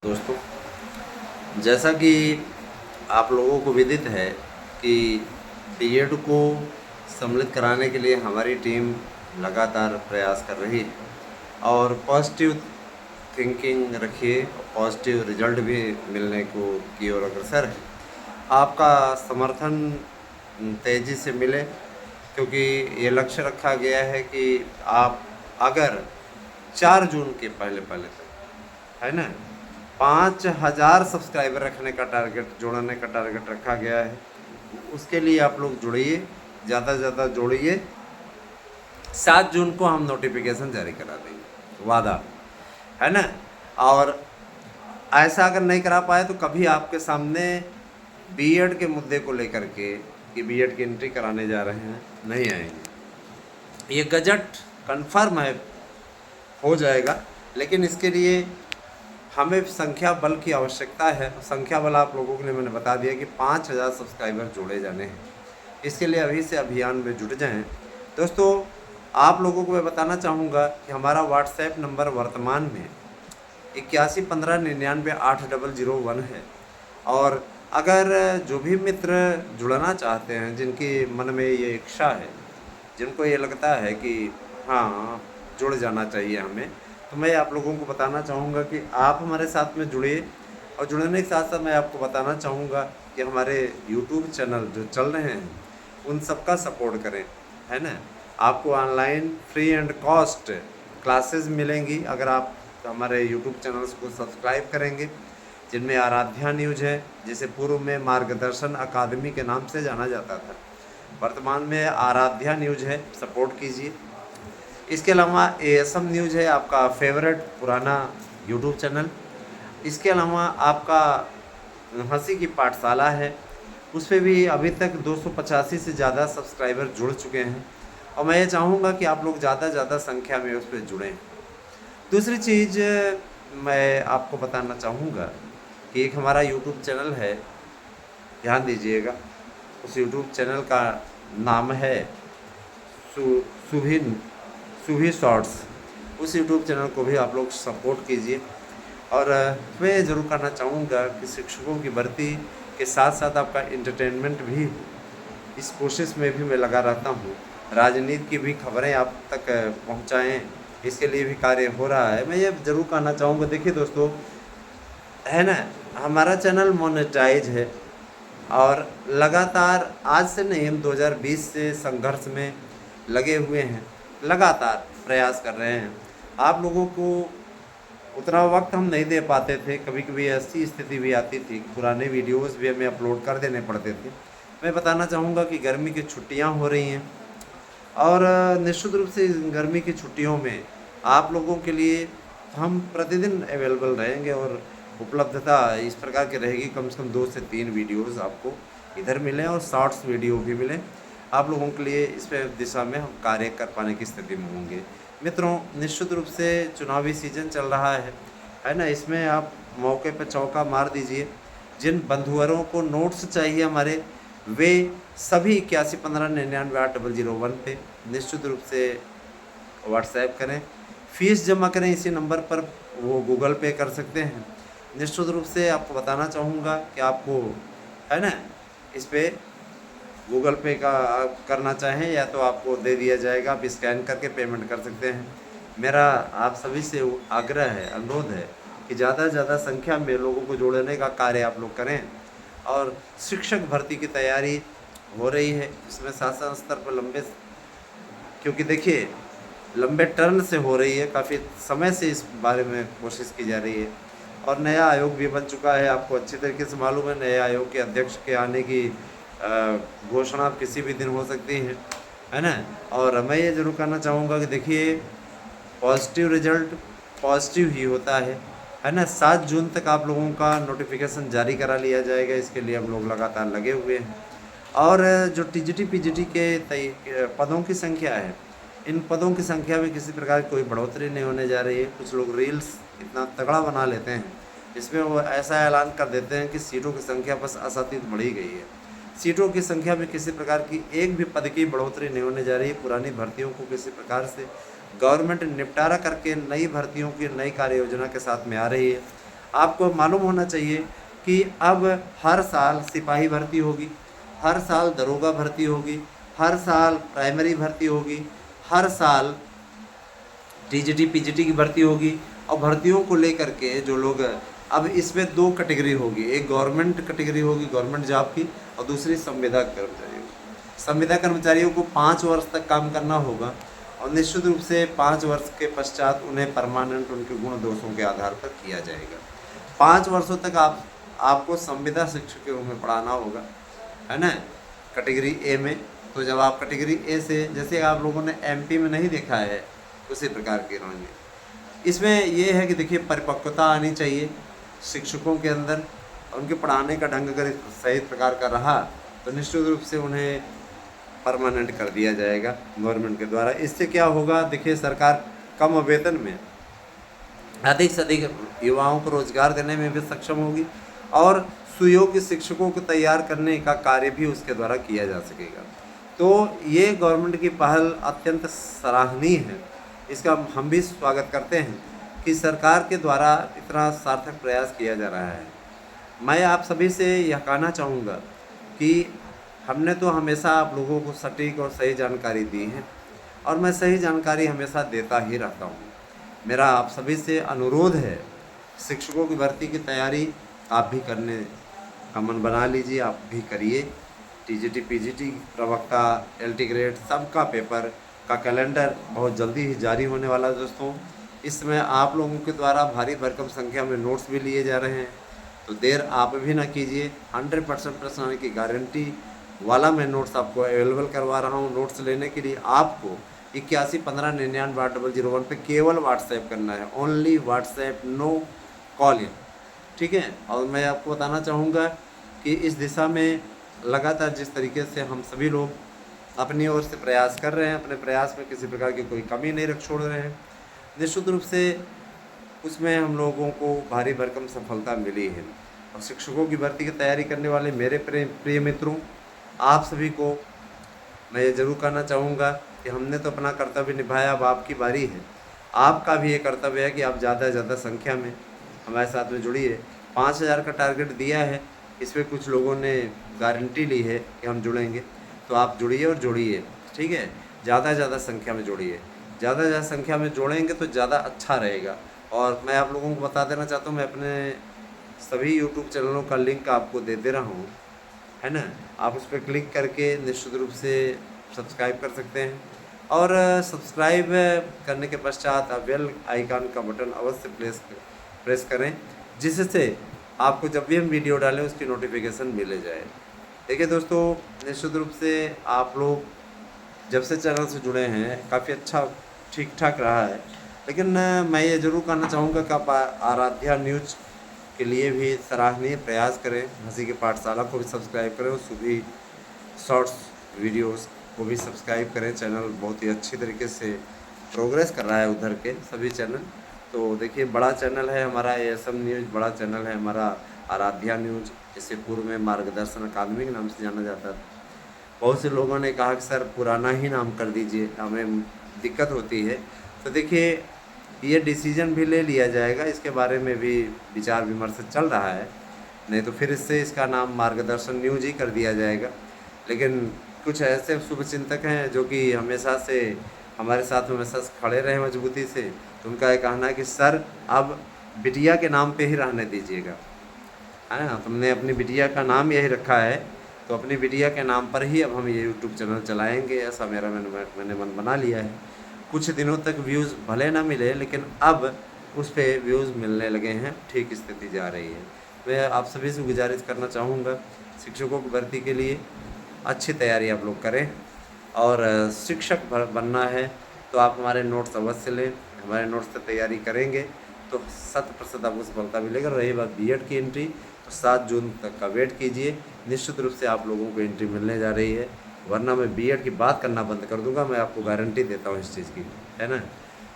दोस्तों, जैसा कि आप लोगों को विदित है कि बीएड को सम्मिलित कराने के लिए हमारी टीम लगातार प्रयास कर रही है और पॉजिटिव थिंकिंग रखिए, पॉजिटिव रिजल्ट भी मिलने को की ओर अग्रसर है। आपका समर्थन तेज़ी से मिले, क्योंकि ये लक्ष्य रखा गया है कि आप अगर 4 जून के पहले पहले तक, है ना, 5000 सब्सक्राइबर रखने का टारगेट, जोड़ने का टारगेट रखा गया है। उसके लिए आप लोग जुड़िए, ज़्यादा से ज़्यादा जोड़िए। 7 जून को हम नोटिफिकेशन जारी करा देंगे, वादा है ना। और ऐसा अगर नहीं करा पाए तो कभी आपके सामने बीएड के मुद्दे को लेकर के कि बीएड की एंट्री कराने जा रहे हैं, नहीं आएंगे। ये गजट कन्फर्म है, हो जाएगा, लेकिन इसके लिए हमें संख्या बल की आवश्यकता है। संख्या बल आप लोगों के लिए मैंने बता दिया कि 5000 सब्सक्राइबर जोड़े जाने हैं। इसके लिए अभी से अभियान में जुट जाएं। दोस्तों, आप लोगों को मैं बताना चाहूँगा कि हमारा व्हाट्सएप नंबर वर्तमान में 8115998001 है। और अगर जो भी मित्र जुड़ना चाहते हैं, जिनकी मन में ये इच्छा है, जिनको ये लगता है कि हाँ जुड़ जाना चाहिए हमें, तो मैं आप लोगों को बताना चाहूँगा कि आप हमारे साथ में जुड़िए। और जुड़ने के साथ साथ मैं आपको बताना चाहूँगा कि हमारे यूट्यूब चैनल जो चल रहे हैं उन सबका सपोर्ट करें, है ना। आपको online free and cost classes मिलेंगी अगर आप हमारे यूट्यूब चैनल्स को सब्सक्राइब करेंगे, जिनमें आराध्या न्यूज है, जिसे पूर्व में मार्गदर्शन अकादमी के नाम से जाना जाता था, वर्तमान में आराध्या न्यूज है, सपोर्ट कीजिए। इसके अलावा एएसएम न्यूज है, आपका फेवरेट पुराना यूट्यूब चैनल। इसके अलावा आपका हंसी की पाठशाला है, उस पर भी अभी तक 285 से ज़्यादा सब्सक्राइबर जुड़ चुके हैं और मैं ये चाहूँगा कि आप लोग ज़्यादा से ज़्यादा संख्या में उस पर जुड़ें। दूसरी चीज़ मैं आपको बताना चाहूँगा कि एक हमारा यूट्यूब चैनल है, ध्यान दीजिएगा। उस यूट्यूब चैनल का नाम है सुभी सुभी शॉर्ट्स। उस यूट्यूब चैनल को भी आप लोग सपोर्ट कीजिए। और मैं ज़रूर करना चाहूँगा कि शिक्षकों की भर्ती के साथ साथ आपका एंटरटेनमेंट भी, इस कोशिश में भी मैं लगा रहता हूँ। राजनीति की भी खबरें आप तक पहुँचाएँ, इसके लिए भी कार्य हो रहा है। मैं ये ज़रूर कहना चाहूँगा, देखिए दोस्तों, है ना, हमारा चैनल मोनेटाइज है और लगातार आज से नहीं, हम 2020 से संघर्ष में लगे हुए हैं, लगातार प्रयास कर रहे हैं। आप लोगों को उतना वक्त हम नहीं दे पाते थे, कभी कभी ऐसी स्थिति भी आती थी कि पुराने वीडियोस भी हमें अपलोड कर देने पड़ते थे। मैं बताना चाहूँगा कि गर्मी की छुट्टियाँ हो रही हैं और निश्चित रूप से गर्मी की छुट्टियों में आप लोगों के लिए हम प्रतिदिन अवेलेबल रहेंगे और उपलब्धता इस प्रकार की रहेगी, कम से कम 2 से 3 वीडियोस आपको इधर मिलें और शॉर्ट्स वीडियो भी मिलें। आप लोगों के लिए इस पे दिशा में हम कार्य कर पाने की स्थिति में होंगे। मित्रों, निश्चित रूप से चुनावी सीजन चल रहा है ना, इसमें आप मौके पर चौका मार दीजिए। जिन बंधुवरों को नोट्स चाहिए हमारे, वे सभी 8115998001 पे निश्चित रूप से व्हाट्सएप करें। फीस जमा करें इसी नंबर पर, वो गूगल पे कर सकते हैं। निश्चित रूप से आपको बताना चाहूँगा कि आपको, है ना, इस पे गूगल पे का आप करना चाहें या तो आपको दे दिया जाएगा, आप स्कैन करके पेमेंट कर सकते हैं। मेरा आप सभी से आग्रह है, अनुरोध है कि ज़्यादा से ज़्यादा संख्या में लोगों को जोड़ने का कार्य आप लोग करें। और शिक्षक भर्ती की तैयारी हो रही है, इसमें शासन स्तर पर लंबे, क्योंकि देखिए लंबे टर्न से हो रही है, काफ़ी समय से इस बारे में कोशिश की जा रही है और नया आयोग भी बन चुका है। आपको अच्छी तरीके से मालूम है, नए आयोग के अध्यक्ष के आने की घोषणा किसी भी दिन हो सकती है ना। और मैं ये ज़रूर कहना चाहूँगा कि देखिए, पॉजिटिव रिजल्ट पॉजिटिव ही होता है ना। 7 जून तक आप लोगों का नोटिफिकेशन जारी करा लिया जाएगा, इसके लिए हम लोग लगातार लगे हुए हैं। और जो टीजीटी पीजीटी के पदों की संख्या है, इन पदों की संख्या में किसी प्रकार की कोई बढ़ोतरी नहीं होने जा रही है। कुछ लोग रील्स इतना तगड़ा बना लेते हैं, इसमें वो ऐसा ऐलान कर देते हैं कि सीटों की संख्या बस असातित बढ़ी गई है। सीटों की संख्या में किसी प्रकार की एक भी पद की बढ़ोतरी नहीं होने जा रही है। पुरानी भर्तियों को किसी प्रकार से गवर्नमेंट निपटारा करके नई भर्तियों की नई कार्य योजना के साथ में आ रही है। आपको मालूम होना चाहिए कि अब हर साल सिपाही भर्ती होगी, हर साल दरोगा भर्ती होगी, हर साल प्राइमरी भर्ती होगी, हर साल टीजीटी पीजीटी की भर्ती होगी। और भर्तियों को लेकर के जो लोग, अब इसमें दो कैटेगरी होगी, एक गवर्नमेंट कैटेगरी होगी गवर्नमेंट जॉब की, और दूसरी संविदा कर्मचारियों की। संविदा कर्मचारियों को 5 वर्ष तक काम करना होगा और निश्चित रूप से 5 वर्ष के पश्चात उन्हें परमानेंट उनके गुण दोषों के आधार पर किया जाएगा। 5 वर्षों तक आपको संविदा शिक्षक के रूप में पढ़ाना होगा, है ना, कैटेगरी ए में। तो जब आप कैटेगरी ए से, जैसे आप लोगों ने एमपी में नहीं देखा है उसी प्रकार की रणनीति इसमें ये है कि देखिए परिपक्वता आनी चाहिए शिक्षकों के अंदर, उनके पढ़ाने का ढंग अगर सही प्रकार का रहा तो निश्चित रूप से उन्हें परमानेंट कर दिया जाएगा गवर्नमेंट के द्वारा। इससे क्या होगा, देखिए सरकार कम वेतन में अधिक से अधिक युवाओं को रोजगार देने में भी सक्षम होगी और सुयोग्य शिक्षकों को तैयार करने का कार्य भी उसके द्वारा किया जा सकेगा। तो ये गवर्नमेंट की पहल अत्यंत सराहनीय है, इसका हम भी स्वागत करते हैं कि सरकार के द्वारा इतना सार्थक प्रयास किया जा रहा है। मैं आप सभी से यह कहना चाहूँगा कि हमने तो हमेशा आप लोगों को सटीक और सही जानकारी दी है और मैं सही जानकारी हमेशा देता ही रहता हूँ। मेरा आप सभी से अनुरोध है, शिक्षकों की भर्ती की तैयारी आप भी करने का मन बना लीजिए, आप भी करिए। टीजीटी पीजीटी प्रवक्ता एलटी ग्रेड सबका पेपर का कैलेंडर बहुत जल्दी ही जारी होने वाला है दोस्तों। इसमें आप लोगों के द्वारा भारी भरकम संख्या में नोट्स भी लिए जा रहे हैं, तो देर आप भी ना कीजिए। 100% प्रश्न आने की गारंटी वाला मैं नोट्स आपको अवेलेबल करवा रहा हूँ। नोट्स लेने के लिए आपको 8115998001 पे केवल व्हाट्सएप करना है, ओनली व्हाट्सएप, नो कॉल, ठीक है। और मैं आपको बताना चाहूँगा कि इस दिशा में लगातार जिस तरीके से हम सभी लोग अपनी ओर से प्रयास कर रहे हैं, अपने प्रयास में किसी प्रकार की कोई कमी नहीं रख छोड़ रहे हैं, निश्चित रूप से उसमें हम लोगों को भारी भरकम सफलता मिली है। और शिक्षकों की भर्ती की तैयारी करने वाले मेरे प्रिय मित्रों, आप सभी को मैं ये ज़रूर कहना चाहूँगा कि हमने तो अपना कर्तव्य निभाया, अब आपकी बारी है। आपका भी ये कर्तव्य है कि आप ज़्यादा से ज़्यादा संख्या में हमारे साथ में जुड़िए। 5000 का टारगेट दिया है, इसमें कुछ लोगों ने गारंटी ली है कि हम जुड़ेंगे, तो आप जुड़िए और जोड़िए, ठीक है। ज़्यादा से ज़्यादा संख्या में जोड़िए, ज़्यादा से ज़्यादा संख्या में जोड़ेंगे तो ज़्यादा अच्छा रहेगा। और मैं आप लोगों को बता देना चाहता हूँ, मैं अपने सभी यूट्यूब चैनलों का लिंक आपको दे रहा हूँ, है ना। आप उस पर क्लिक करके निश्चित रूप से सब्सक्राइब कर सकते हैं और सब्सक्राइब करने के पश्चात आप बेल आइकन का बटन अवश्य प्रेस करें, जिससे आपको जब भी हम वीडियो डालें उसकी नोटिफिकेशन मिले जाए। देखिए दोस्तों, निश्चित रूप से आप लोग जब से चैनल से जुड़े हैं काफ़ी अच्छा ठीक ठाक रहा है, लेकिन मैं ये ज़रूर कहना चाहूँगा कि आप आराध्या न्यूज़ के लिए भी सराहनीय प्रयास करें, हंसी की पाठशाला को भी सब्सक्राइब करें और सुबह शॉर्ट्स वीडियोस को भी सब्सक्राइब करें। चैनल बहुत ही अच्छी तरीके से प्रोग्रेस कर रहा है उधर के सभी चैनल। तो देखिए, बड़ा चैनल है हमारा ASM न्यूज़, बड़ा चैनल है हमारा आराध्या न्यूज़, इससे पूर्व में मार्गदर्शन अकादमी के नाम से जाना जाता था। बहुत से लोगों ने कहा कि सर पुराना ही नाम कर दीजिए, हमें दिक्कत होती है। तो देखिए, ये डिसीजन भी ले लिया जाएगा, इसके बारे में भी विचार विमर्श चल रहा है, नहीं तो फिर इससे इसका नाम मार्गदर्शन न्यूज़ ही कर दिया जाएगा। लेकिन कुछ ऐसे शुभचिंतक हैं जो कि हमेशा से हमारे साथ हमेशा खड़े रहे मजबूती से, तो उनका ये कहना है कि सर अब बिटिया के नाम पे ही रहने दीजिएगा, है ना। तुमने अपनी बिटिया का नाम यही रखा है, तो अपनी बिटिया के नाम पर ही अब हम ये यूट्यूब चैनल चलाएँगे, ऐसा मैंने मन बना लिया है। कुछ दिनों तक व्यूज़ भले ना मिले, लेकिन अब उस पर व्यूज़ मिलने लगे हैं, ठीक स्थिति जा रही है। मैं आप सभी से गुजारिश करना चाहूँगा, शिक्षकों की भर्ती के लिए अच्छी तैयारी आप लोग करें और शिक्षक बनना है तो आप हमारे नोट्स अवश्य लें। हमारे नोट्स से तैयारी करेंगे तो 100% आपको सफलता मिलेगा। रही बात बीएड की एंट्री, तो 7 जून तक का वेट कीजिए, निश्चित रूप से आप लोगों को एंट्री मिलने जा रही है, वरना मैं बीएड की बात करना बंद कर दूंगा। मैं आपको गारंटी देता हूँ इस चीज़ की, है ना।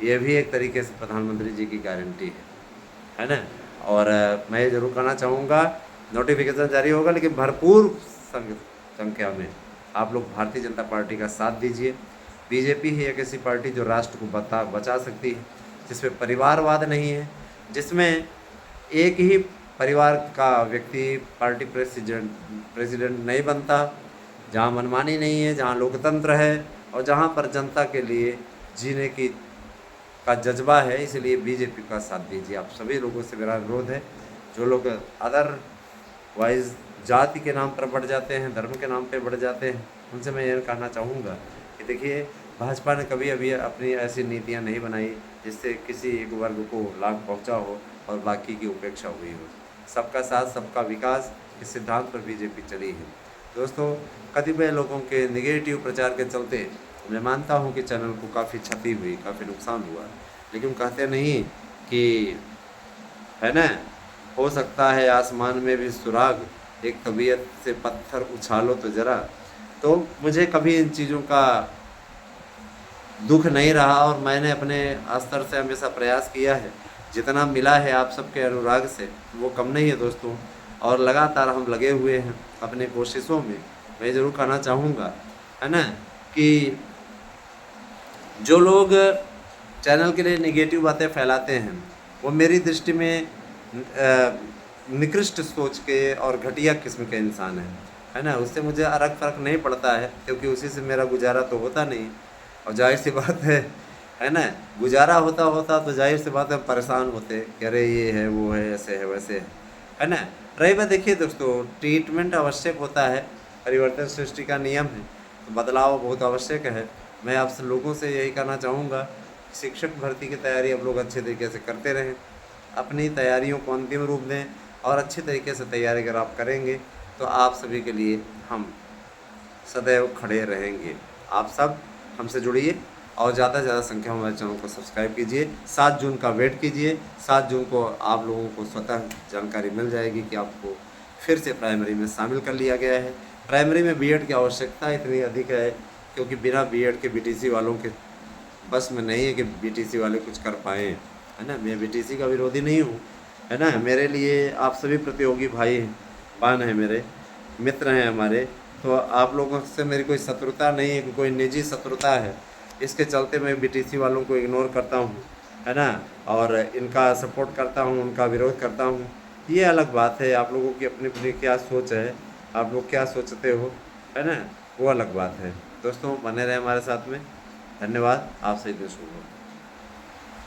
ये भी एक तरीके से प्रधानमंत्री जी की गारंटी है ना। और मैं ये ज़रूर कहना चाहूँगा, नोटिफिकेशन जारी होगा, लेकिन भरपूर संख्या में आप लोग भारतीय जनता पार्टी का साथ दीजिए। बीजेपी ही एक ऐसी पार्टी जो राष्ट्र को बचा सकती है, जिसमें परिवारवाद नहीं है, जिसमें एक ही परिवार का व्यक्ति पार्टी प्रेसिडेंट नहीं बनता, जहाँ मनमानी नहीं है, जहाँ लोकतंत्र है और जहाँ पर जनता के लिए जीने की का जज्बा है। इसलिए बीजेपी का साथ दीजिए। आप सभी लोगों से मेरा अनुरोध है, जो लोग अदर वाइज जाति के नाम पर बढ़ जाते हैं, धर्म के नाम पे बढ़ जाते हैं, उनसे मैं यह कहना चाहूँगा कि देखिए, भाजपा ने कभी अभी अपनी ऐसी नीतियाँ नहीं बनाई जिससे किसी एक वर्ग को लाभ पहुँचा हो और बाकी की उपेक्षा हुई हो। सबका साथ सबका विकास, इस सिद्धांत पर बीजेपी चली है। दोस्तों, कतिपय लोगों के निगेटिव प्रचार के चलते मैं मानता हूँ कि चैनल को काफ़ी क्षति हुई, काफ़ी नुकसान हुआ, लेकिन कहते नहीं कि है ना, हो सकता है आसमान में भी सुराग, एक तबीयत से पत्थर उछालो तो ज़रा। तो मुझे कभी इन चीज़ों का दुख नहीं रहा और मैंने अपने स्तर से हमेशा प्रयास किया है। जितना मिला है आप सबके अनुराग से वो कम नहीं है दोस्तों, और लगातार हम लगे हुए हैं अपने कोशिशों में। मैं ज़रूर कहना चाहूँगा, है ना, कि जो लोग चैनल के लिए नेगेटिव बातें फैलाते हैं वो मेरी दृष्टि में निकृष्ट सोच के और घटिया किस्म के इंसान है ना। उससे मुझे अलग फ़र्क नहीं पड़ता है, क्योंकि उसी से मेरा गुजारा तो होता नहीं। और जाहिर सी बात है ना, गुजारा होता होता तो जाहिर सी बात है परेशान होते कि अरे ये है वो है, ऐसे है वैसे है ना। रही बात, देखिए दोस्तों, ट्रीटमेंट आवश्यक होता है, परिवर्तन सृष्टि का नियम है, तो बदलाव बहुत आवश्यक है। मैं आप सब लोगों से यही कहना चाहूँगा, शिक्षक भर्ती की तैयारी आप लोग अच्छे तरीके से करते रहें, अपनी तैयारियों को अंतिम रूप दें और अच्छे तरीके से तैयारी अगर आप करेंगे तो आप सभी के लिए हम सदैव खड़े रहेंगे। आप सब हमसे जुड़िए और ज़्यादा से ज़्यादा संख्या में हमारे चैनल को सब्सक्राइब कीजिए। 7 जून का वेट कीजिए। 7 जून को आप लोगों को स्वतः जानकारी मिल जाएगी कि आपको फिर से प्राइमरी में शामिल कर लिया गया है। प्राइमरी में बीएड की आवश्यकता इतनी अधिक है क्योंकि बिना बीएड के बीटीसी वालों के बस में नहीं है कि बीटीसी वाले कुछ कर पाएँ, है ना। मैं बीटीसी का विरोधी नहीं हूँ, है ना। मेरे लिए आप सभी प्रतियोगी भाई बहन हैं, मेरे मित्र हैं हमारे, तो आप लोगों से मेरी कोई शत्रुता नहीं है, कोई निजी शत्रुता है। इसके चलते मैं बीटीसी वालों को इग्नोर करता हूँ, है ना, और इनका सपोर्ट करता हूँ, उनका विरोध करता हूँ, ये अलग बात है। आप लोगों की अपनी अपनी क्या सोच है, आप लोग क्या सोचते हो, है ना, वो अलग बात है। दोस्तों, बने रहे हमारे साथ में। धन्यवाद। आप सही दिन शुभ हो।